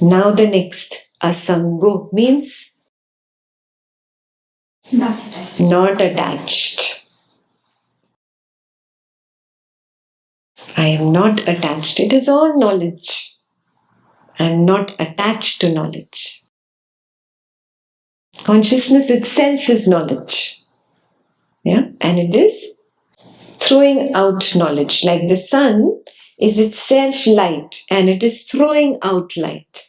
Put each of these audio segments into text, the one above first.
Now the next, asango means Not attached. not attached. I am not attached. It is all knowledge. I am not attached to knowledge. Consciousness itself is knowledge. Yeah, and it is throwing out knowledge. Like the sun is itself light and it is throwing out light.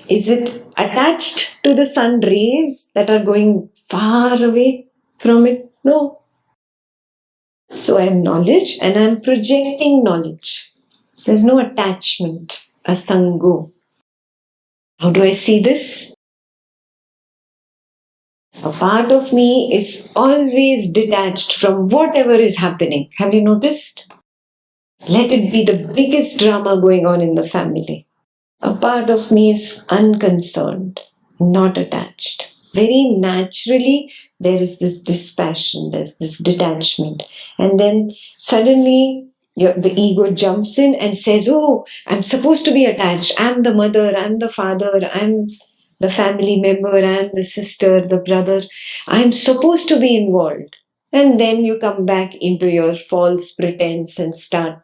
Is it attached to the sun rays that are going far away from it? No. So I am knowledge and I am projecting knowledge. There's no attachment, asango. How do I see this? A part of me is always detached from whatever is happening. Have you noticed? Let it be the biggest drama going on in the family. A part of me is unconcerned, not attached. Very naturally, there is this dispassion, there's this detachment. And then suddenly, the ego jumps in and says, oh, I'm supposed to be attached. I'm the mother, I'm the father, I'm the family member, I'm the sister, the brother. I'm supposed to be involved. And then you come back into your false pretense and start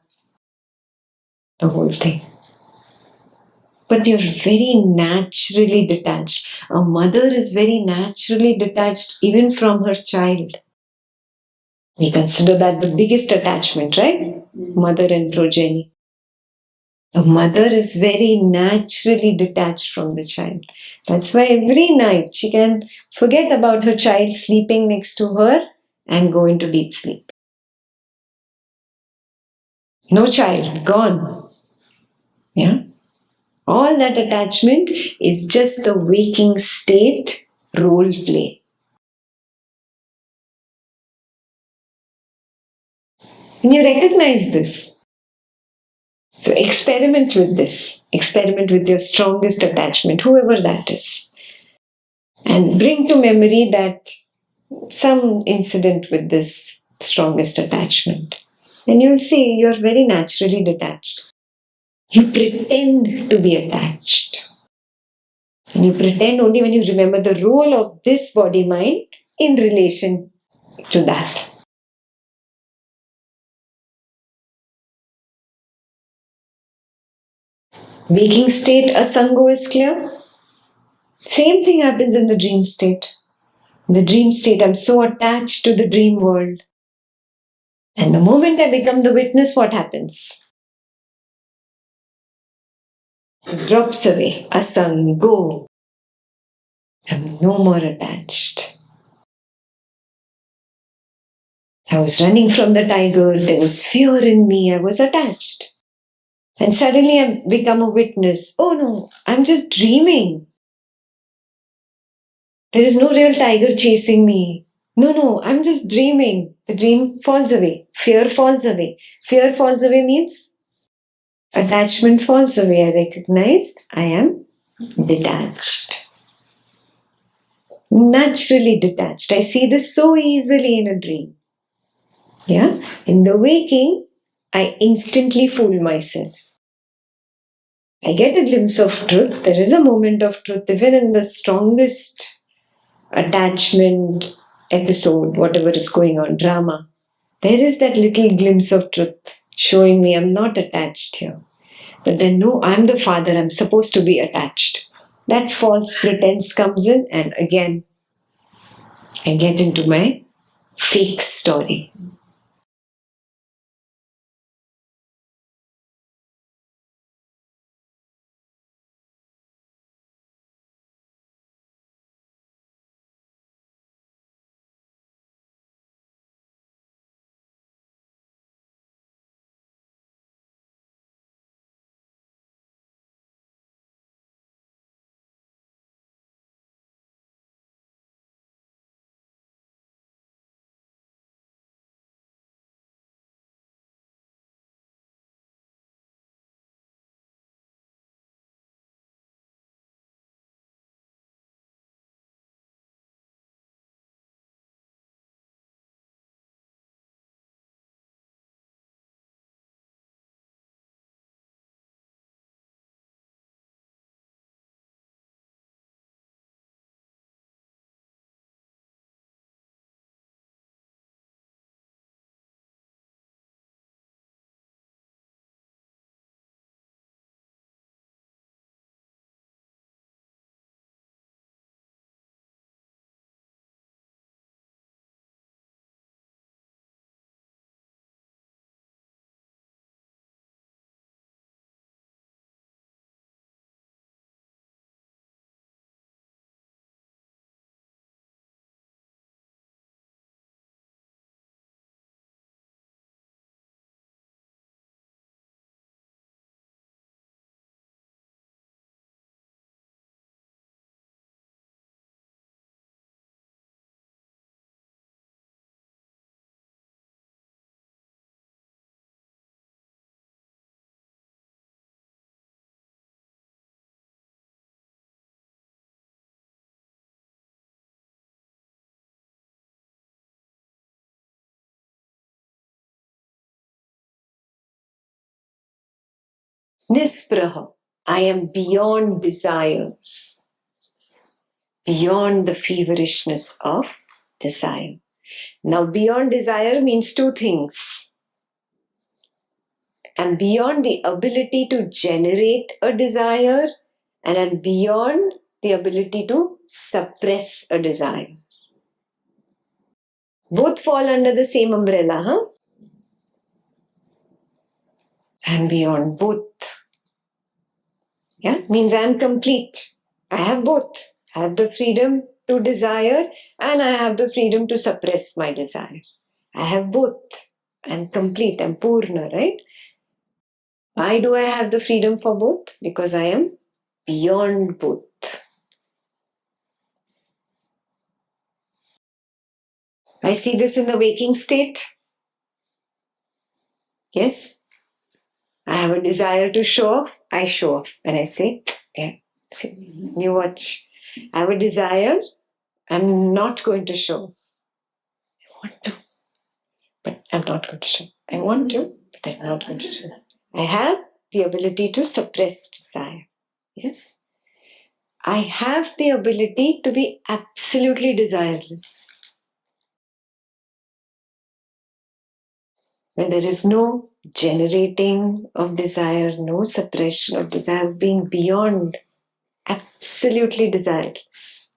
the whole thing. But you're very naturally detached. A mother is very naturally detached even from her child. We consider that the biggest attachment, right? Mother and progeny. A mother is very naturally detached from the child. That's why every night she can forget about her child sleeping next to her and go into deep sleep. No child, gone. Yeah. All that attachment is just the waking state role play. And you recognize this. So experiment with this. Experiment with your strongest attachment, whoever that is. And bring to memory that some incident with this strongest attachment. And you'll see you're very naturally detached. You pretend to be attached. And you pretend only when you remember the role of this body mind in relation to that. Waking state, asango is clear. Same thing happens in the dream state. In the dream state, I'm so attached to the dream world. And the moment I become the witness, what happens? It drops away. Asango. I'm no more attached. I was running from the tiger. There was fear in me. I was attached. And suddenly I become a witness. Oh no, I'm just dreaming. There is no real tiger chasing me. No, I'm just dreaming. The dream falls away. Fear falls away. Fear falls away means attachment falls away. I recognized I am detached. Naturally detached. I see this so easily in a dream. Yeah. In the waking, I instantly fool myself. I get a glimpse of truth. There is a moment of truth, even in the strongest attachment episode, whatever is going on, drama. There is that little glimpse of truth showing me I'm not attached here. But then, no, I'm the father, I'm supposed to be attached. That false pretense comes in, and again, I get into my fake story. Nispraha. I am beyond desire, beyond the feverishness of desire. Now, beyond desire means two things. I'm beyond the ability to generate a desire, and I'm beyond the ability to suppress a desire. Both fall under the same umbrella, huh? I'm beyond both. Yeah, means I'm complete. I have both. I have the freedom to desire and I have the freedom to suppress my desire. I have both. I'm complete. I'm Purna, right? Why do I have the freedom for both? Because I am beyond both. I see this in the waking state. Yes. I have a desire to show off. I show off. And I say, yeah, see, you watch. I have a desire. I'm not going to show. I want to, but I'm not going to show. I want to, but I'm not going to show. I have the ability to suppress desire. Yes. I have the ability to be absolutely desireless. When there is no generating of desire, no suppression of desire, being beyond, absolutely desireless.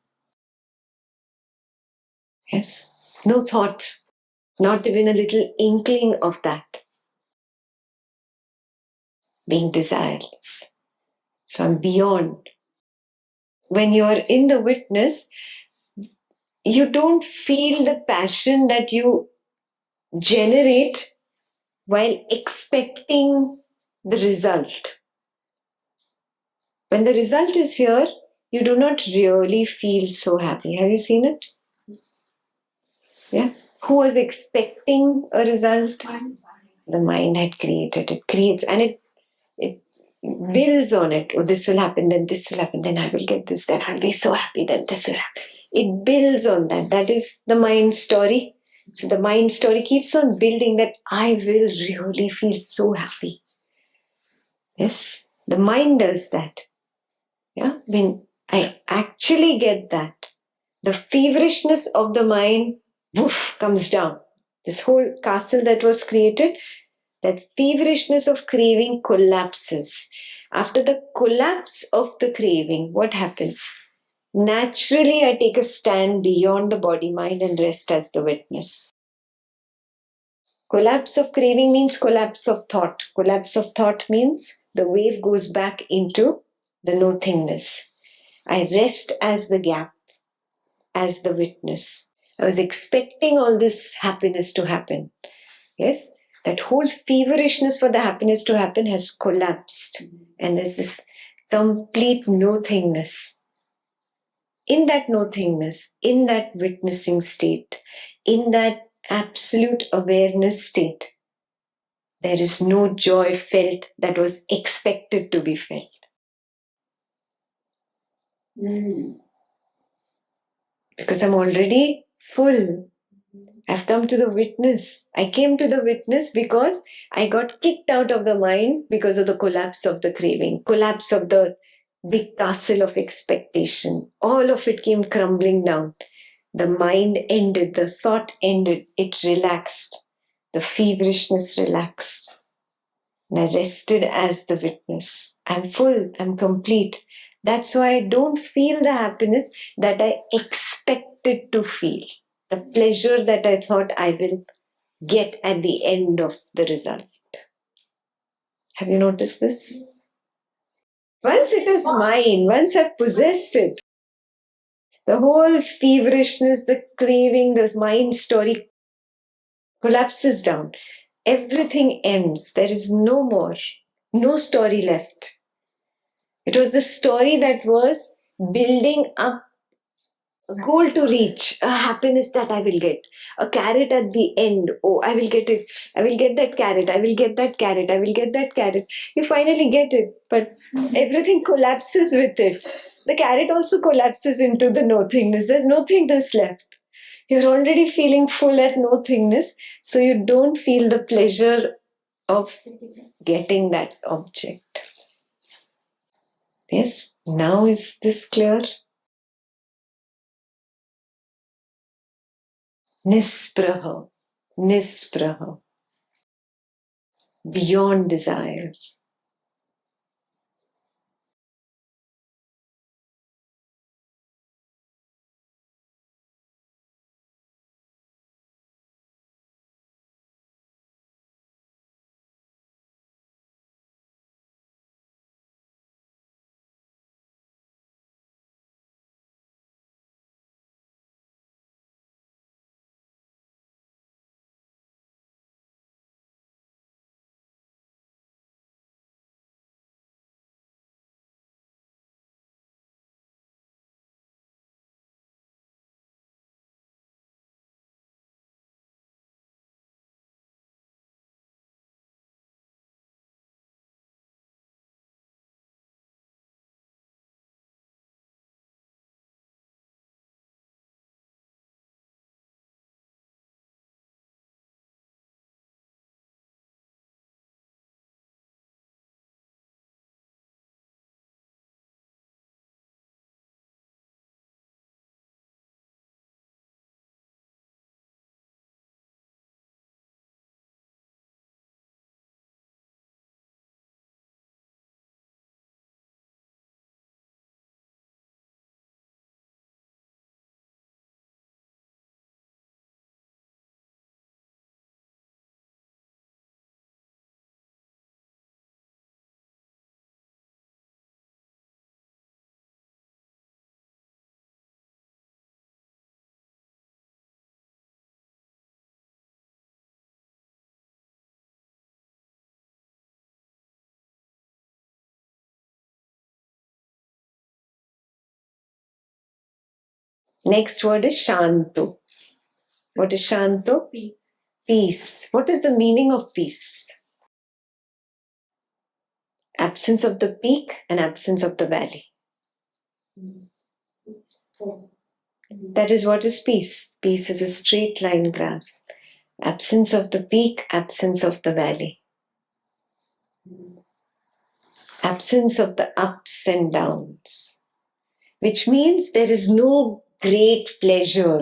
Yes. No thought, not even a little inkling of that. Being desireless. So I'm beyond. When you are in the witness, you don't feel the passion that you generate while expecting the result. When the result is here, you do not really feel so happy. Have you seen it? Yes. Yeah. Who was expecting a result? The mind had created it. Creates and it builds on it. Oh, this will happen, then this will happen, then I will get this, then I'll be so happy, then this will happen. It builds on that. That is the mind story. So the mind story keeps on building that I will really feel so happy. Yes, the mind does that. Yeah, when I actually get that, the feverishness of the mind, woof, comes down. This whole castle that was created, that feverishness of craving collapses. After the collapse of the craving, what happens? Naturally, I take a stand beyond the body, mind, and rest as the witness. Collapse of craving means collapse of thought. Collapse of thought means the wave goes back into the nothingness. I rest as the gap, as the witness. I was expecting all this happiness to happen. Yes, that whole feverishness for the happiness to happen has collapsed. And there's this complete nothingness. In that nothingness, in that witnessing state, in that absolute awareness state, there is no joy felt that was expected to be felt. Because I'm already full. I've come to the witness. I came to the witness because I got kicked out of the mind because of the collapse of the craving, collapse of the big castle of expectation. All of it came crumbling down. The mind ended, the thought ended, it relaxed. The feverishness relaxed. And I rested as the witness. I'm full, I'm complete. That's why I don't feel the happiness that I expected to feel. The pleasure that I thought I will get at the end of the result. Have you noticed this? Once it is mine, once I've possessed it, the whole feverishness, the craving, the mind story collapses down. Everything ends. There is no more, no story left. It was the story that was building up a goal to reach, a happiness that I will get, a carrot at the end. Oh, I will get it. I will get that carrot. I will get that carrot. I will get that carrot. You finally get it, but everything collapses with it. The carrot also collapses into the nothingness. There's nothingness left. You're already feeling full at nothingness, so you don't feel the pleasure of getting that object. Yes, now is this clear? Nispraha, nispraha, beyond desire. Next word is Shanto. What is Shanto? Peace. Peace. What is the meaning of peace? Absence of the peak and absence of the valley. That is what is peace. Peace is a straight line graph. Absence of the peak, absence of the valley. Absence of the ups and downs. Which means there is no great pleasure.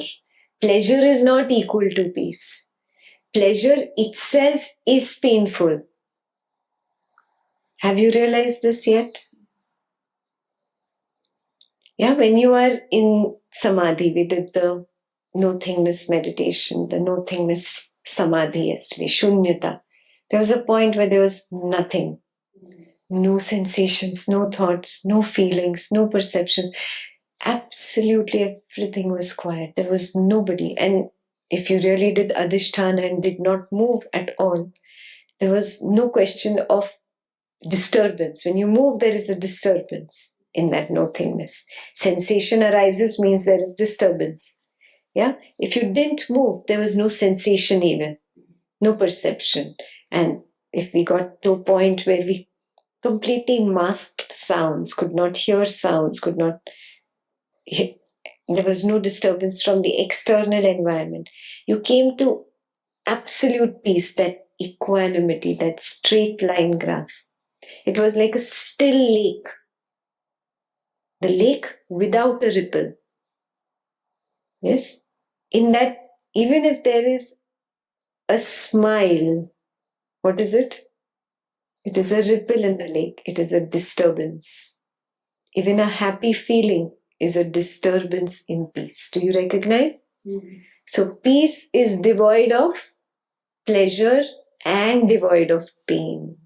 Pleasure is not equal to peace. Pleasure itself is painful. Have you realized this yet? Yeah, when you are in Samadhi, we did the nothingness meditation, the nothingness Samadhi yesterday, Shunyata. There was a point where there was nothing. No sensations, no thoughts, no feelings, no perceptions. Absolutely everything was quiet. There was nobody. And if you really did Adhisthana and did not move at all, there was no question of disturbance. When you move, there is a disturbance in that nothingness. Sensation arises means there is disturbance. Yeah? If you didn't move, there was no sensation even, no perception. And if we got to a point where we completely masked sounds, could not hear sounds, could not there was no disturbance from the external environment. You came to absolute peace, that equanimity, that straight line graph. It was like a still lake, the lake without a ripple. Yes? In that, even if there is a smile, what is it? It is a ripple in the lake, it is a disturbance. Even a happy feeling is a disturbance in peace. Do you recognize? Mm-hmm. So, peace is devoid of pleasure and devoid of pain.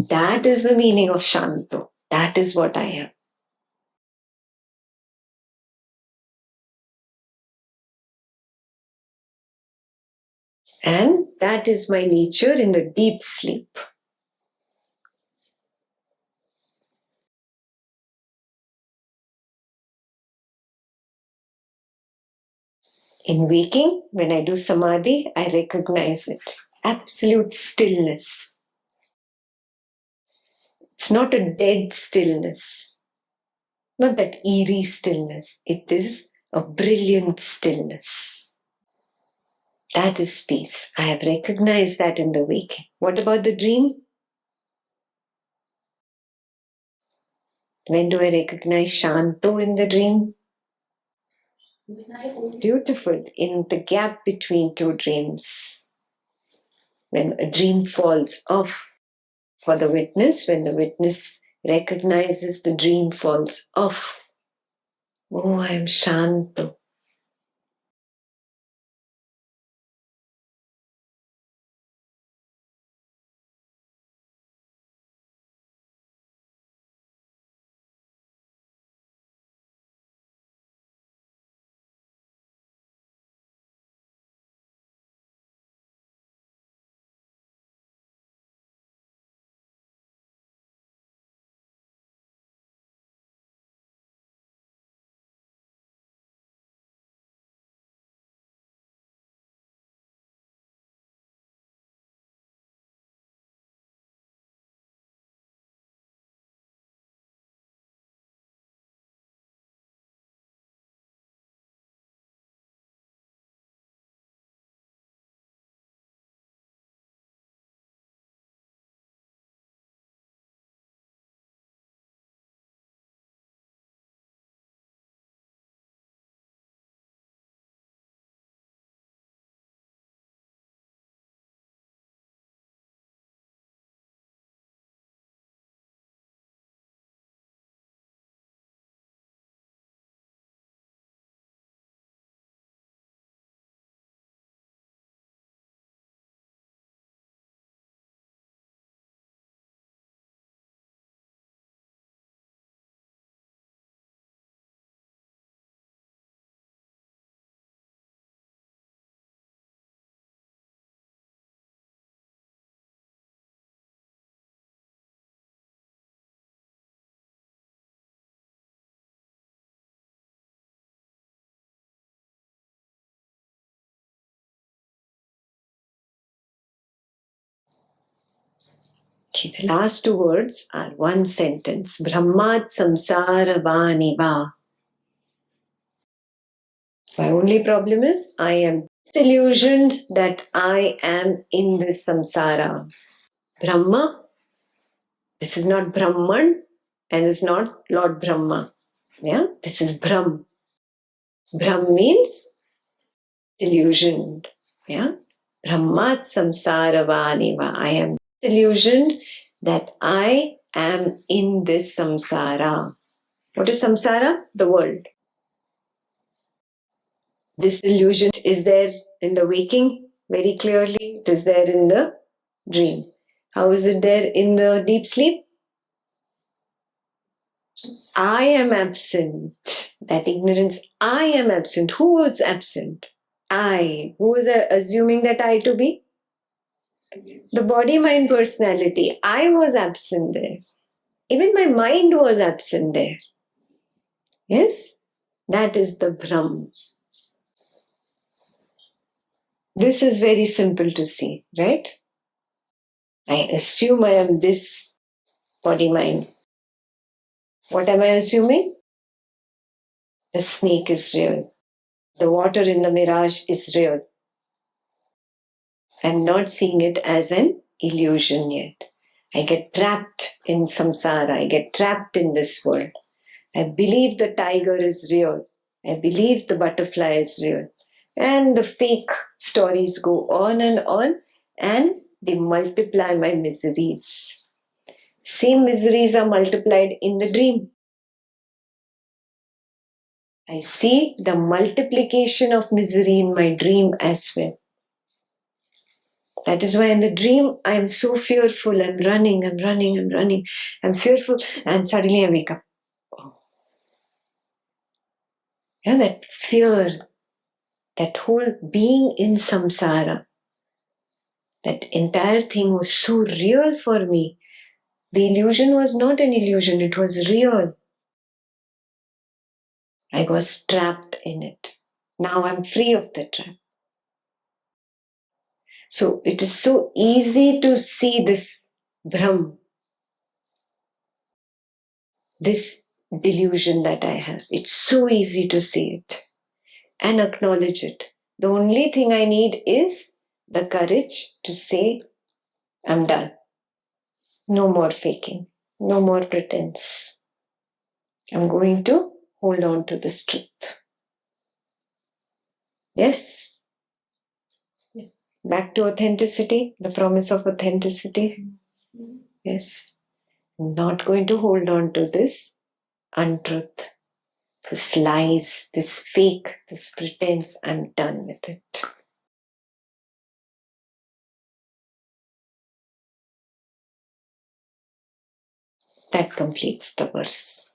That is the meaning of Shanto. That is what I am. And that is my nature in the deep sleep. In waking, when I do samadhi, I recognize it. Absolute stillness. It's not a dead stillness, not that eerie stillness. It is a brilliant stillness. That is peace. I have recognized that in the waking. What about the dream? When do I recognize Shanto in the dream? Beautiful. In the gap between two dreams. When a dream falls off for the witness, when the witness recognizes the dream falls off. Oh, I am Shanto. Okay, the last two words are one sentence. Brahmat samsara vaniva. My only problem is I am disillusioned that I am in this samsara. Brahma, this is not Brahman and it's not Lord Brahma. Yeah, this is Brahm. Brahm means illusioned. Yeah, Brahmat samsara vaniva. I am illusioned that I am in this samsara. What is samsara? The world. This illusion is there in the waking very clearly. It is there in the dream. How is it there in the deep sleep? I am absent. That ignorance, I am absent. Who was absent? I. Who was assuming that I to be? The body, mind, personality. I was absent there. Even my mind was absent there. Yes? That is the Brahm. This is very simple to see, right? I assume I am this body, mind. What am I assuming? The snake is real. The water in the mirage is real. I'm not seeing it as an illusion yet. I get trapped in samsara. I get trapped in this world. I believe the tiger is real. I believe the butterfly is real. And the fake stories go on and they multiply my miseries. Same miseries are multiplied in the dream. I see the multiplication of misery in my dream as well. That is why in the dream, I am so fearful. I'm running. I'm fearful. And suddenly I wake up. Yeah, that fear, that whole being in samsara, that entire thing was so real for me. The illusion was not an illusion, it was real. I was trapped in it. Now I'm free of the trap. So it is so easy to see this Brahm, this delusion that I have. It's so easy to see it and acknowledge it. The only thing I need is the courage to say, I'm done. No more faking. No more pretense. I'm going to hold on to this truth. Yes? Yes. Back to authenticity, the promise of authenticity. Yes. I'm not going to hold on to this untruth, this lies, this fake, this pretense. I'm done with it. That completes the verse.